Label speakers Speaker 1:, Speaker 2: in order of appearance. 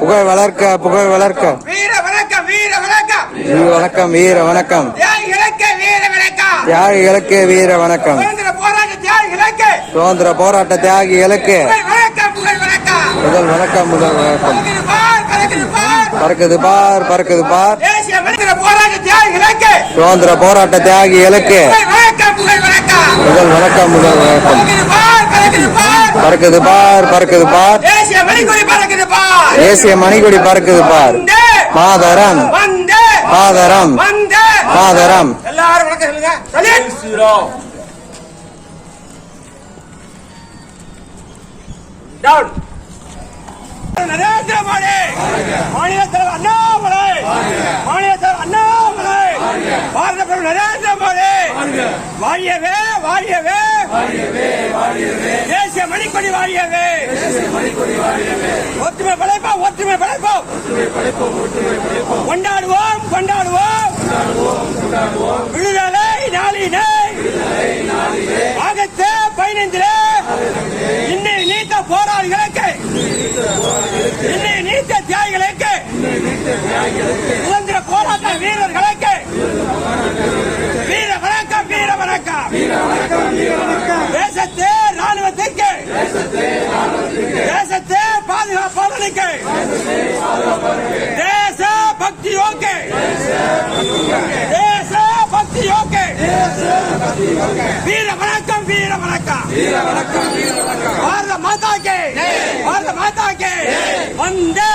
Speaker 1: புகழ் வளர்க்க புகழ் வளர்க்க.
Speaker 2: வீர வணக்கம் வீர வணக்கம்.
Speaker 1: வீர வணக்கம் வீர வணக்கம்.
Speaker 2: தியாகிகளுக்கு வீர வணக்கம்.
Speaker 1: தியாகிகளுக்கு வீர வணக்கம்.
Speaker 2: சுதந்திர போராட்ட தியாகிகளுக்கு.
Speaker 1: சுதந்திர போராட்ட தியாகிகளுக்கு
Speaker 2: புகழ் வணக்கம்
Speaker 1: முதல் வணக்கம் முதல் வணக்கம். பறக்குது பார் பறக்குது பார்.
Speaker 2: தேசிய சுதந்திர போராட்ட தியாகிகளுக்கு.
Speaker 1: சுதந்திர போராட்ட தியாகிகளுக்கு முதல் வணக்கம் முதல் வணக்கம். பறக்குது பார் பறக்குது பார்.
Speaker 2: தேசிய மணிக்கொடி பறக்குது பார்.
Speaker 1: தேசிய மணிக்கொடி பறக்குது பார். மாதரம் மாதரம் மாதரம்.
Speaker 2: எல்லாரும் வணக்கம் சொல்லுங்க. டவுன். நரேந்திர மோடி மாநில தலைவர் அண்ணாமலை மாநில தலைவர் அண்ணாமலை பாரத பிரதமர் நரேந்திர மோடி வாழியவே வாழியவே தேசிய மணிக்கொடி வாழியவே. ஒற்றுமை படைப்போம் ஒற்றுமை படைப்போம் கொண்டாடுவோம் கொண்டாடுவோம் விடுதலை நாளினை ஆகஸ்ட் 15 இன்னை நீத்த போராளிகளுக்கு இன்னை நீத்த தியாகிகளுக்கு சுதந்திர போராட்ட வீரர்களுக்கு வீர வணக்கம் வீர வணக்கம். தேசத்து ராணுவத்திற்கு தேசத்து பாதுகாப்பாளருக்கு தேச பக்தியோக்கு தேச பக்தியோக்கு வீர வணக்கம் வீர வணக்கம். பாரத மாதா கே பாரத மாதா கே வந்தே